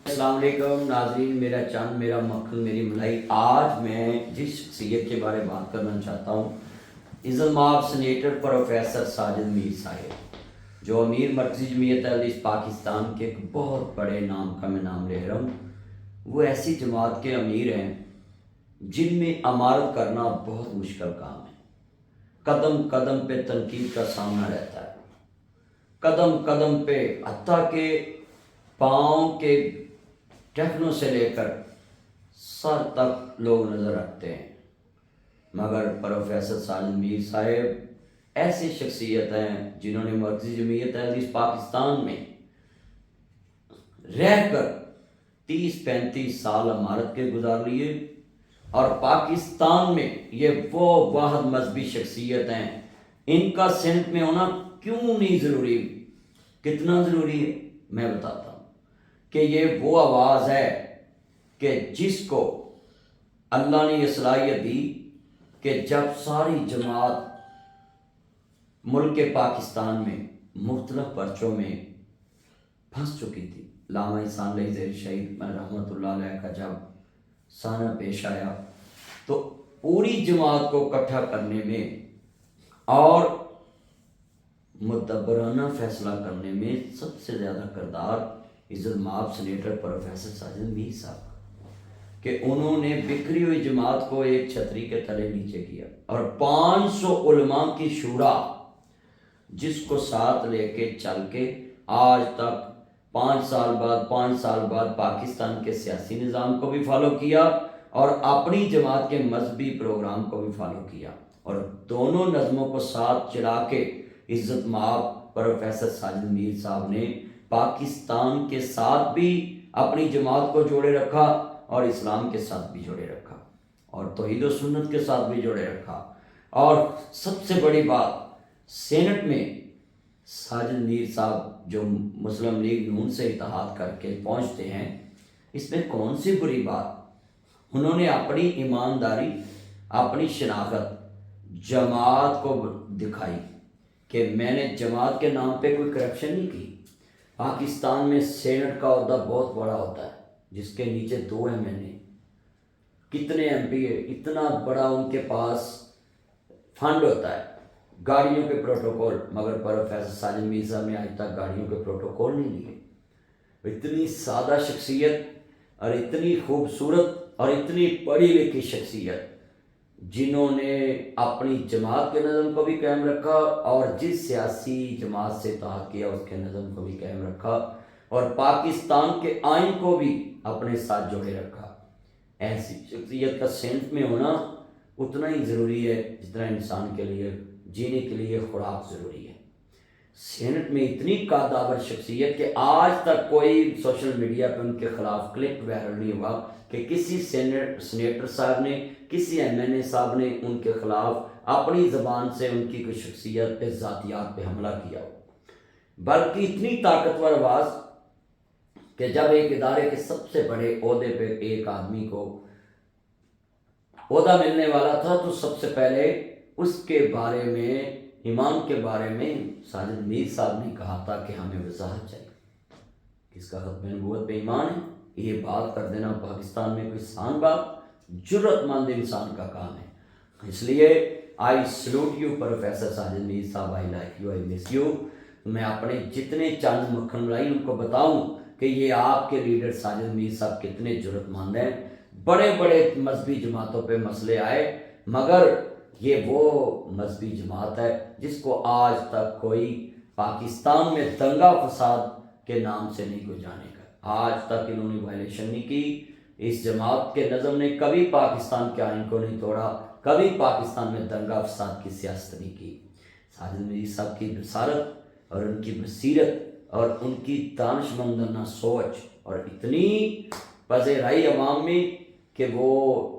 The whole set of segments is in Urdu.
السلام علیکم ناظرین، میرا چاند میرا مکھن میری ملائی۔ آج میں جس شخصیت کے بارے میں بات کرنا چاہتا ہوں، عزت مآب سینیٹر پروفیسر ساجد میر صاحب، جو امیر مرکزی جمعیت اہل حدیث پاکستان کے ایک بہت بڑے نام کا میں نام لے رہا ہوں۔ وہ ایسی جماعت کے امیر ہیں جن میں امارت کرنا بہت مشکل کام ہے۔ قدم قدم پہ تنقید کا سامنا رہتا ہے، قدم قدم پہ، حتیٰ کہ پاؤں کے ٹخنوں سے لے کر سر تک لوگ نظر رکھتے ہیں، مگر پروفیسر ساجد میر صاحب ایسی شخصیت ہیں جنہوں نے مرکزی جمعیت اہل حدیث پاکستان میں رہ کر 30-35 سال امارت کے گزار لیے، اور پاکستان میں یہ وہ واحد مذہبی شخصیت ہیں۔ ان کا سینٹ میں ہونا کیوں نہیں ضروری، کتنا ضروری ہے میں بتاتا ہوں کہ یہ وہ آواز ہے کہ جس کو اللہ نے یہ صلاحیت دی کہ جب ساری جماعت ملک پاکستان میں مختلف پرچوں میں پھنس چکی تھی، علامہ احسان علیہ زیر شہید رحمۃ اللہ علیہ کا جب سانحہ پیش آیا تو پوری جماعت کو اکٹھا کرنے میں اور مدبرانہ فیصلہ کرنے میں سب سے زیادہ کردار عزت مآب سینیٹر پروفیسر ساجد میر صاحب کہ انہوں نے بکھری ہوئی جماعت کو ایک چھتری کے تلے نیچے کیا، اور 500 علماء کی شورا جس کو ساتھ لے کے چل کے آج تک 5 سال بعد پاکستان کے سیاسی نظام کو بھی فالو کیا اور اپنی جماعت کے مذہبی پروگرام کو بھی فالو کیا، اور دونوں نظموں کو ساتھ چلا کے عزت مآب پروفیسر ساجد میر صاحب نے پاکستان کے ساتھ بھی اپنی جماعت کو جوڑے رکھا، اور اسلام کے ساتھ بھی جوڑے رکھا، اور توحید و سنت کے ساتھ بھی جوڑے رکھا۔ اور سب سے بڑی بات، سینٹ میں ساجد میر صاحب جو مسلم لیگ نون سے اتحاد کر کے پہنچتے ہیں، اس میں کون سی بری بات؟ انہوں نے اپنی ایمانداری، اپنی شناخت جماعت کو دکھائی کہ میں نے جماعت کے نام پہ کوئی کرپشن نہیں کی۔ پاکستان میں سینٹ کا عہدہ بہت بڑا ہوتا ہے جس کے نیچے 2 MNA، کتنے MP ہے، اتنا بڑا ان کے پاس فنڈ ہوتا ہے، گاڑیوں کے پروٹوکول، مگر پروفیسر ساجد میر صاحب نے آج تک گاڑیوں کے پروٹوکول نہیں لیے۔ اتنی سادہ شخصیت اور اتنی خوبصورت اور اتنی پڑھی لکھی شخصیت جنہوں نے اپنی جماعت کے نظم کو بھی قائم رکھا، اور جس سیاسی جماعت سے اتحاد کیا اس کے نظم کو بھی قائم رکھا، اور پاکستان کے آئین کو بھی اپنے ساتھ جوڑے رکھا۔ ایسی شخصیت کا سینٹ میں ہونا اتنا ہی ضروری ہے جتنا انسان کے لیے جینے کے لیے خوراک ضروری ہے۔ سینٹ میں اتنی قادر شخصیت کہ آج تک کوئی سوشل میڈیا پہ ان کے خلاف کلپ وائرل نہیں ہوا کہ کسی سینیٹر صاحب نے، کسی MNA صاحب نے ان کے خلاف اپنی زبان سے ان کی کوئی شخصیت پہ، ذاتیات پہ حملہ کیا ہو، بلکہ اتنی طاقتور آواز کہ جب ایک ادارے کے سب سے بڑے عہدے پہ ایک آدمی کو عہدہ ملنے والا تھا تو سب سے پہلے اس کے بارے میں، ایمان کے بارے میں ساجد میر صاحب نے کہا تھا کہ ہمیں وضاحت چاہیے، کس کا ختم نبوت پہ ایمان ہے۔ یہ بات کر دینا پاکستان میں کوئی آسان بات، جرت مند انسان کا کام ہے۔ اس لیے آئی سلوٹ یو پروفیسر ساجد میر صاحب، I like you, I miss you. میں اپنے جتنے چاند مکھن ملائی ان کو بتاؤں کہ یہ آپ کے لیڈر ساجد میر صاحب کتنے جرت مند ہیں۔ بڑے بڑے مذہبی جماعتوں پہ مسئلے آئے، مگر یہ وہ مذہبی جماعت ہے جس کو آج تک کوئی پاکستان میں دنگا فساد کے نام سے نہیں کوئی جانے گا۔ آج تک انہوں نے وائلیشن نہیں کی۔ اس جماعت کے نظم نے کبھی پاکستان کے آئین کو نہیں توڑا، کبھی پاکستان میں دنگا فساد کی سیاست نہیں کی۔ ساجد میر صاحب کی بصارت اور ان کی بصیرت اور ان کی دانشمندانہ سوچ اور اتنی پذیرائی عوام میں کہ وہ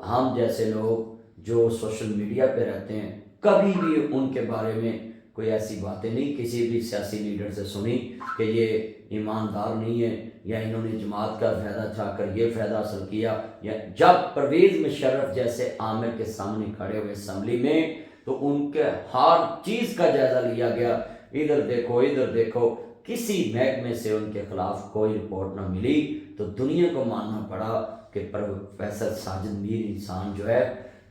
ہم جیسے لوگ جو سوشل میڈیا پہ رہتے ہیں کبھی بھی ان کے بارے میں کوئی ایسی باتیں نہیں کسی بھی سیاسی لیڈر سے سنی کہ یہ ایماندار نہیں ہے، یا انہوں نے جماعت کا فائدہ اٹھا کر یہ فائدہ حاصل کیا۔ یا جب پرویز مشرف جیسے عامر کے سامنے کھڑے ہوئے اسمبلی میں تو ان کے ہر چیز کا جائزہ لیا گیا، ادھر دیکھو ادھر دیکھو، کسی محکمے سے ان کے خلاف کوئی رپورٹ نہ ملی تو دنیا کو ماننا پڑا کہ پروفیسر ساجد میر انسان جو ہے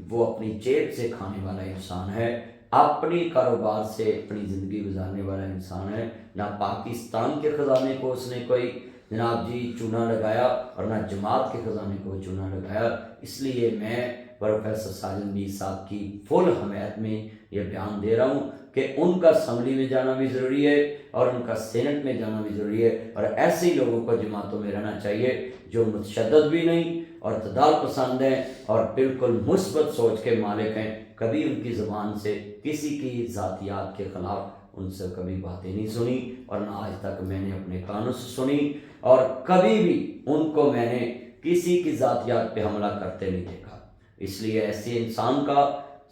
وہ اپنی جیب سے کھانے والا انسان ہے، اپنی کاروبار سے اپنی زندگی گزارنے والا انسان ہے، نہ پاکستان کے خزانے کو اس نے کوئی جناب جی چونا لگایا اور نہ جماعت کے خزانے کو چونا لگایا۔ اس لیے میں پروفیسر ساجد میر صاحب کی فل حمایت میں یہ بیان دے رہا ہوں کہ ان کا اسمبلی میں جانا بھی ضروری ہے اور ان کا سینٹ میں جانا بھی ضروری ہے، اور ایسے ہی لوگوں کو جماعتوں میں رہنا چاہیے جو متشدد بھی نہیں اور اعتدال پسند ہیں اور بالکل مثبت سوچ کے مالک ہیں۔ کبھی ان کی زبان سے کسی کی ذاتیات کے خلاف ان سے کبھی باتیں نہیں سنی، اور نہ آج تک میں نے اپنے کانوں سے سنی، اور کبھی بھی ان کو میں نے کسی کی ذاتیات پہ حملہ کرتے نہیں دیکھا۔ اس لیے ایسے انسان کا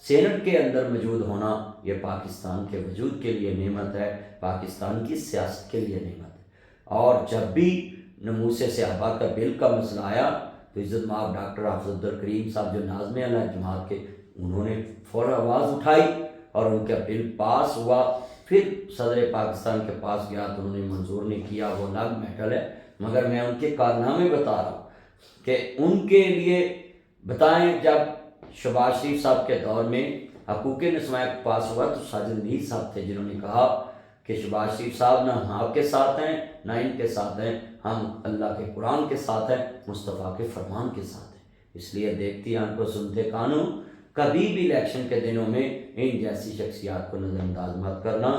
سینٹ کے اندر موجود ہونا یہ پاکستان کے وجود کے لیے نعمت ہے، پاکستان کی سیاست کے لیے نعمت ہے۔ اور جب بھی نموس صحابہ کا بل کا مسئلہ آیا تو عزت مآب ڈاکٹر حافظ عبدالکریم صاحب جو ناظم اعلیٰ جماعت کے، انہوں نے فوراً آواز اٹھائی اور ان کا بل پاس ہوا۔ پھر صدر پاکستان کے پاس گیا تو انہوں نے منظور نہیں کیا، وہ الگ میٹر ہے، مگر میں ان کے کارنامے بتا رہا ہوں کہ ان کے لیے بتائیں جب شہباز شریف صاحب کے دور میں حقوق نسواں پاس ہوا تو ساجد میر صاحب تھے جنہوں نے کہا کہ شہباز شریف صاحب نہ ہم آپ کے ساتھ ہیں نہ ان کے ساتھ ہیں، ہم اللہ کے قرآن کے ساتھ ہیں، مصطفیٰ کے فرمان کے ساتھ ہیں۔ اس لیے دیکھتی آنکھ کو سنتے کانوں، کبھی بھی الیکشن کے دنوں میں ان جیسی شخصیات کو نظر انداز مت کرنا۔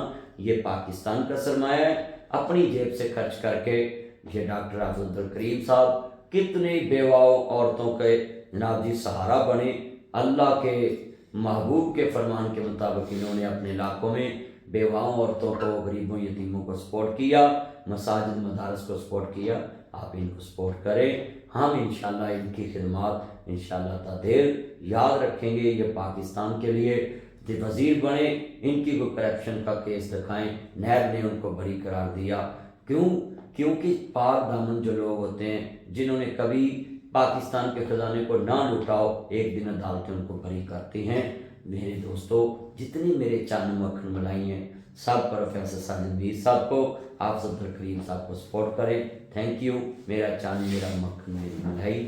یہ پاکستان کا سرمایہ ہے، اپنی جیب سے خرچ کر کے یہ ڈاکٹر حافظ عبدالکریم صاحب کتنی بیواؤں عورتوں کے جناب جی سہارا بنے۔ اللہ کے محبوب کے فرمان کے مطابق انہوں نے اپنے علاقوں میں بیواؤں عورتوں کو، غریبوں یتیموں کو سپورٹ کیا، مساجد مدارس کو سپورٹ کیا۔ آپ ان کو سپورٹ کریں، ہم انشاءاللہ ان کی خدمات انشاءاللہ تعدیر یاد رکھیں گے۔ یہ پاکستان کے لیے وزیر بنے، ان کی کوئی کرپشن کا کیس دکھائیں، نیب نے ان کو بری قرار دیا۔ کیونکہ پاک دامن جو لوگ ہوتے ہیں جنہوں نے کبھی پاکستان کے خزانے کو نہ لوٹاؤ، ایک دن عدالتیں ان کو بری کرتی ہیں۔ میرے دوستو، جتنی میرے چاند مکھن ملائی ہیں سب پروفیسر ساجد میر صاحب کو، حافظ عبدالکریم صاحب کو سپورٹ کریں۔ Thank you. میرا چاند میرا مکھن میری ملائی۔